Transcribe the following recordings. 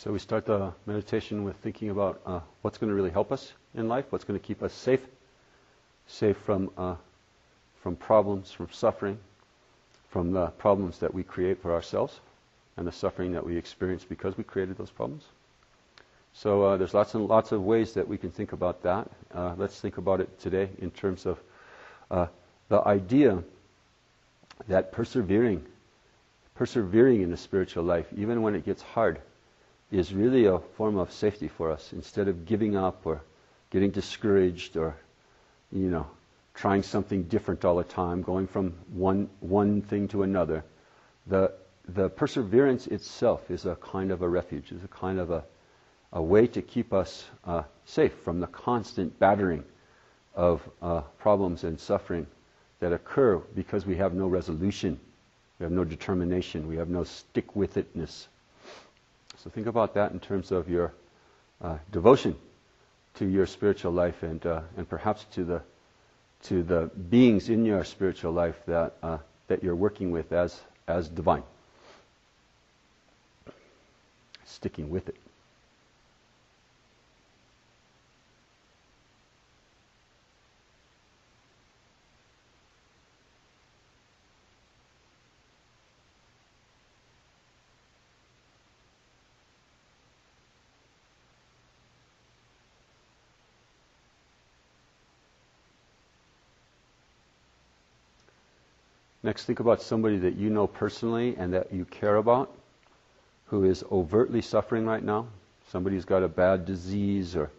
So we start the meditation with thinking about what's going to really help us in life, what's going to keep us safe from problems, from suffering, from the problems that we create for ourselves, and the suffering that we experience because we created those problems. So there's lots and lots of ways that we can think about that. Let's think about it today in terms of the idea that persevering in the spiritual life, even when it gets hard, is really a form of safety for us. Instead of giving up or getting discouraged or, trying something different all the time, going from one thing to another, the perseverance itself is a kind of a refuge, is a kind of a way to keep us safe from the constant battering of problems and suffering that occur because we have no resolution, we have no determination, we have no stick-with-itness. So think about that in terms of your devotion to your spiritual life and perhaps to the beings in your spiritual life that you're working with as divine. Sticking with it. Next, think about somebody that you know personally and that you care about who is overtly suffering right now. Somebody who's got a bad disease or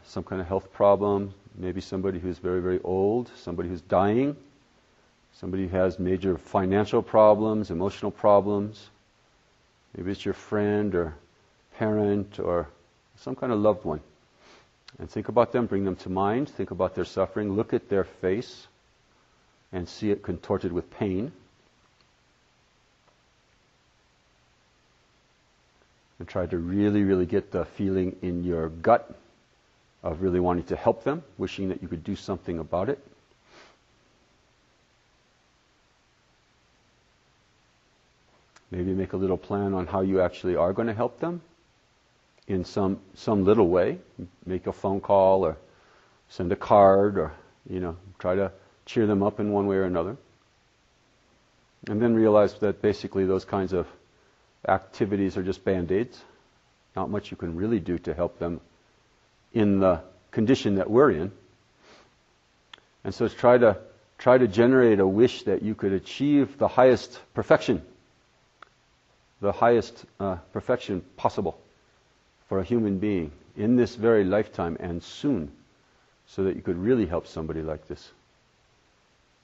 some kind of health problem. Maybe somebody who's very, very old. Somebody who's dying. Somebody who has major financial problems, emotional problems. Maybe it's your friend or parent or some kind of loved one. And think about them, bring them to mind. Think about their suffering. Look at their face and see it contorted with pain. And try to really, really get the feeling in your gut of really wanting to help them, wishing that you could do something about it. Maybe make a little plan on how you actually are going to help them in some little way. Make a phone call or send a card or, try to cheer them up in one way or another. And then realize that basically those kinds of activities are just band-aids. Not much you can really do to help them in the condition that we're in. And so try to generate a wish that you could achieve the highest perfection possible for a human being in this very lifetime and soon, so that you could really help somebody like this.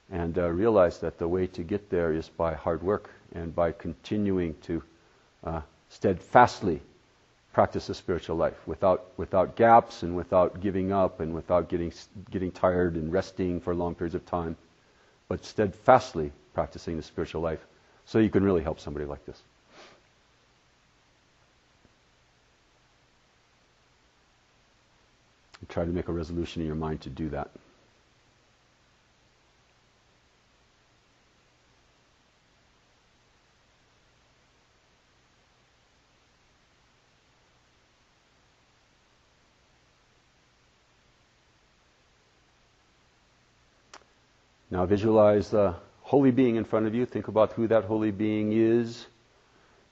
And realize that the way to get there is by hard work and by continuing to steadfastly practice a spiritual life without gaps and without giving up and without getting tired and resting for long periods of time, but steadfastly practicing the spiritual life so you can really help somebody like this. And try to make a resolution in your mind to do that. Now visualize the holy being in front of you. Think about who that holy being is.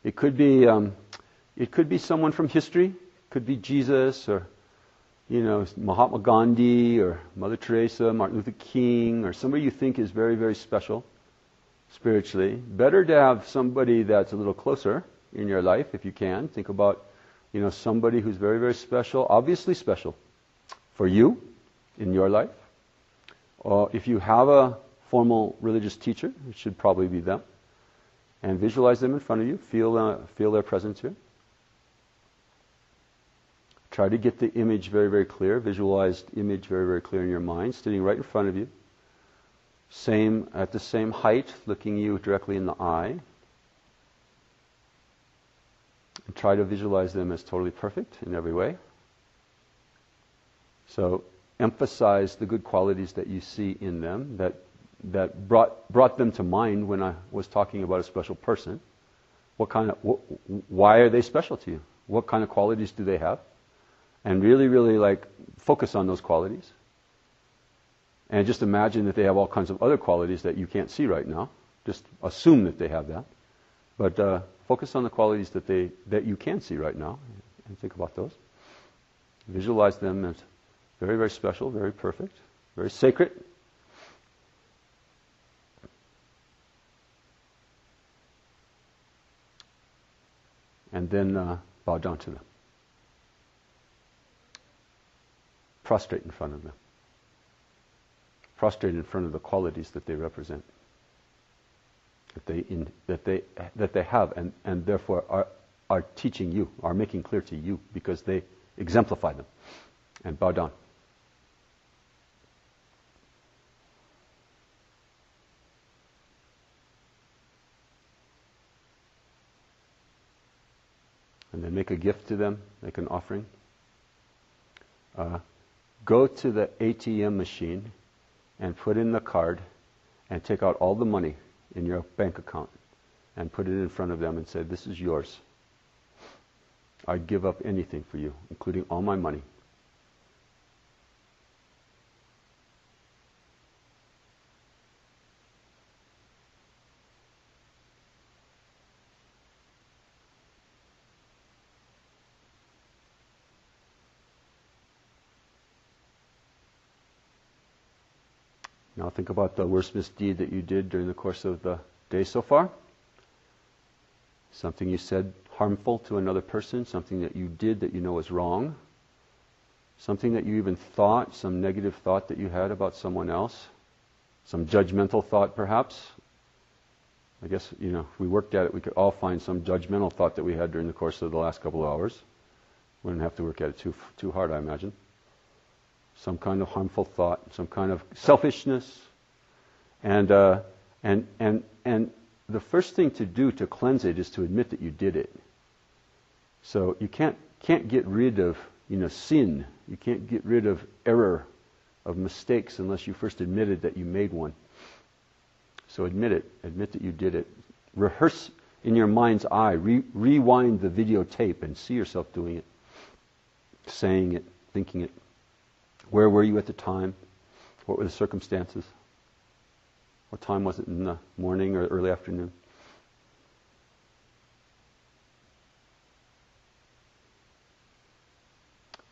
It could be someone from history. It could be Jesus or Mahatma Gandhi or Mother Teresa, Martin Luther King, or somebody you think is very, very special spiritually. Better to have somebody that's a little closer in your life if you can. Think about somebody who's very, very special, obviously special for you in your life. If you have a formal religious teacher, it should probably be them. And visualize them in front of you. Feel their presence here. Try to get the image very, very clear. Visualized image very, very clear in your mind, sitting right in front of you. At the same height, looking you directly in the eye. And try to visualize them as totally perfect in every way. So emphasize the good qualities that you see in them that brought them to mind when I was talking about a special person. why are they special to you? What kind of qualities do they have? And really, really like focus on those qualities. And just imagine that they have all kinds of other qualities that you can't see right now. Just assume that they have that. But focus on the qualities that you can see right now and think about those. Visualize them as very, very special, very perfect, very sacred. And then bow down to them. Prostrate in front of them. Prostrate in front of the qualities that they represent, that they have, and therefore are teaching you, are making clear to you, because they exemplify them. And bow down. And then make a gift to them, make an offering. Go to the ATM machine and put in the card and take out all the money in your bank account and put it in front of them and say, "This is yours. I'd give up anything for you, including all my money." Now think about the worst misdeed that you did during the course of the day so far. Something you said harmful to another person, something that you did that you know is wrong, something that you even thought, some negative thought that you had about someone else, some judgmental thought perhaps. I guess, if we worked at it, we could all find some judgmental thought that we had during the course of the last couple of hours. Wouldn't have to work at it too hard, I imagine. Some kind of harmful thought, some kind of selfishness, and the first thing to do to cleanse it is to admit that you did it. So you can't get rid of sin. You can't get rid of error, of mistakes, unless you first admitted that you made one. So admit it. Admit that you did it. Rehearse in your mind's eye. Rewind the videotape and see yourself doing it, saying it, thinking it. Where were you at the time? What were the circumstances? What time was it, in the morning or early afternoon?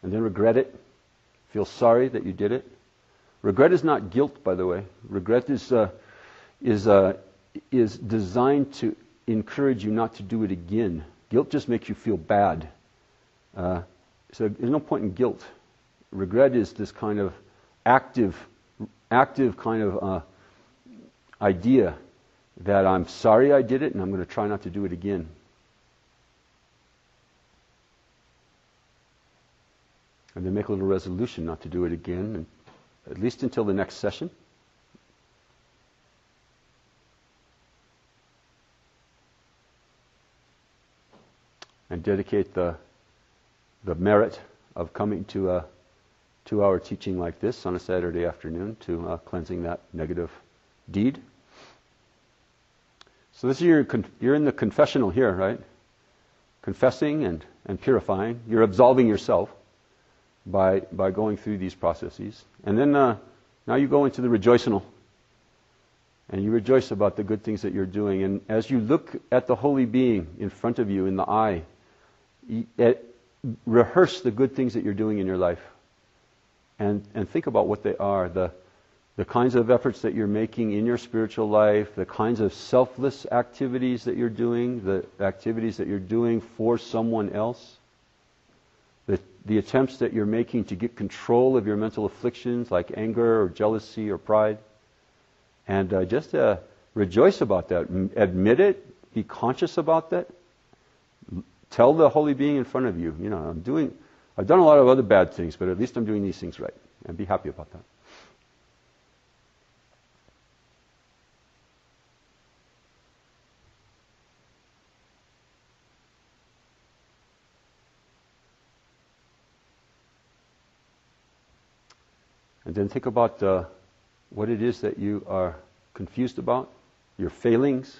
And then regret it. Feel sorry that you did it. Regret is not guilt, by the way. Regret is designed to encourage you not to do it again. Guilt just makes you feel bad. So there's no point in guilt. Regret is this kind of active kind of idea that I'm sorry I did it and I'm going to try not to do it again. And then make a little resolution not to do it again, and at least until the next session. And dedicate the merit of coming to a 2-hour teaching like this on a Saturday afternoon to cleansing that negative deed. So this is you're in the confessional here, right? Confessing and purifying. You're absolving yourself by going through these processes. And then now you go into the rejoicinal. And you rejoice about the good things that you're doing. And as you look at the holy being in front of you in the eye, rehearse the good things that you're doing in your life. And think about what they are, the kinds of efforts that you're making in your spiritual life, the kinds of selfless activities that you're doing, the activities that you're doing for someone else, the attempts that you're making to get control of your mental afflictions like anger or jealousy or pride. And just rejoice about that. Admit it. Be conscious about that. Tell the holy being in front of you, I've done a lot of other bad things, but at least I'm doing these things right. And be happy about that. And then think about what it is that you are confused about, your failings,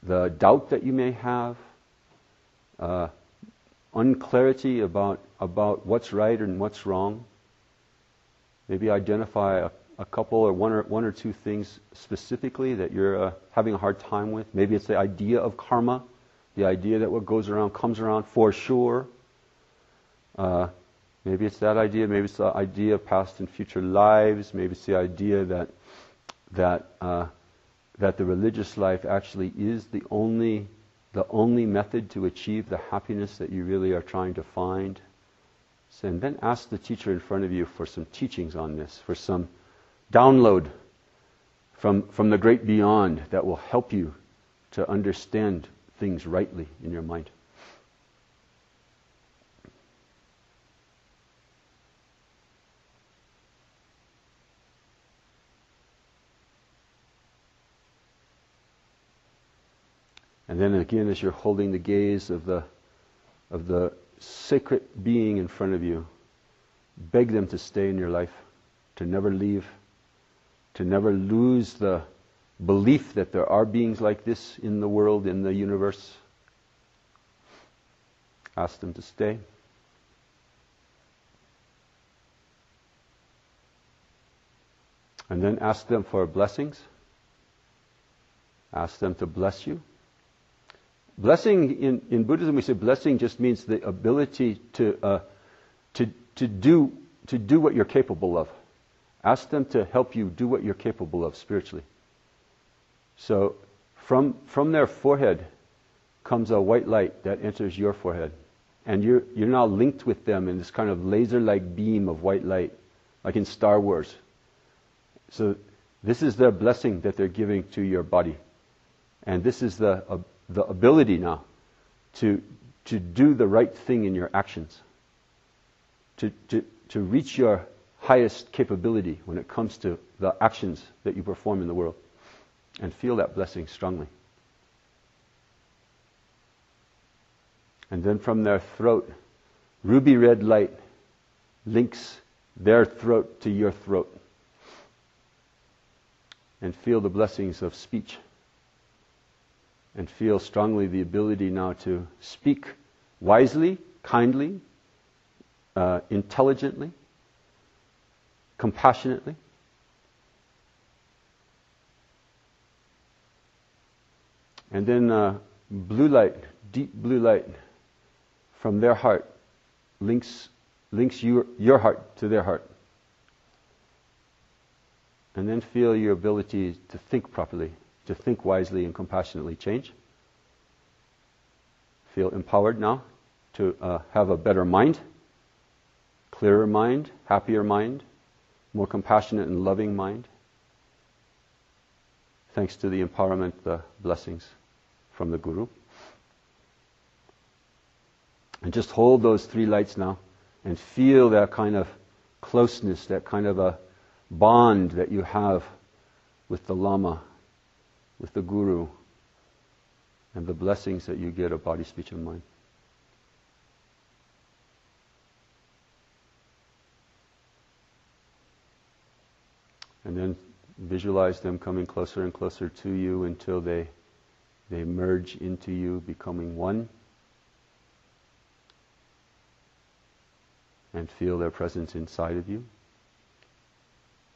the doubt that you may have, unclarity about what's right and what's wrong. Maybe identify a couple or one or two things specifically that you're having a hard time with. Maybe it's the idea of karma, the idea that what goes around comes around for sure. Maybe it's that idea. Maybe it's the idea of past and future lives. Maybe it's the idea that the religious life actually is the only method to achieve the happiness that you really are trying to find. And then ask the teacher in front of you for some teachings on this, for some download from the great beyond that will help you to understand things rightly in your mind. And then again, as you're holding the gaze of the sacred being in front of you, beg them to stay in your life, to never leave, to never lose the belief that there are beings like this in the world, in the universe. Ask them to stay. And then ask them for blessings. Ask them to bless you. Blessing, in Buddhism we say blessing just means the ability to do what you're capable of. Ask them to help you do what you're capable of spiritually. So from their forehead comes a white light that enters your forehead. And you're now linked with them in this kind of laser-like beam of white light, like in Star Wars. So this is their blessing that they're giving to your body. And this is the ability now to do the right thing in your actions, to reach your highest capability when it comes to the actions that you perform in the world, and feel that blessing strongly. And then from their throat, ruby red light links their throat to your throat, and feel the blessings of speech. And feel strongly the ability now to speak wisely, kindly, intelligently, compassionately. And then blue light, deep blue light from their heart links your heart to their heart. And then feel your ability to think properly, to think wisely and compassionately change. Feel empowered now to have a better mind, clearer mind, happier mind, more compassionate and loving mind. Thanks to the empowerment, the blessings from the Guru. And just hold those three lights now and feel that kind of closeness, that kind of a bond that you have with the Lama, with the Guru, and the blessings that you get of body, speech, and mind. And then visualize them coming closer and closer to you until they merge into you, becoming one. And feel their presence inside of you,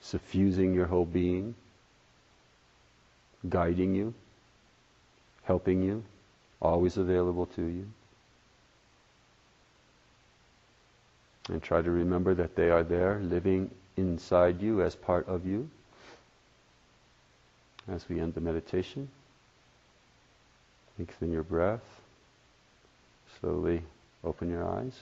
suffusing your whole being, guiding you, helping you, always available to you. And try to remember that they are there, living inside you as part of you. As we end the meditation, lengthen your breath, slowly open your eyes.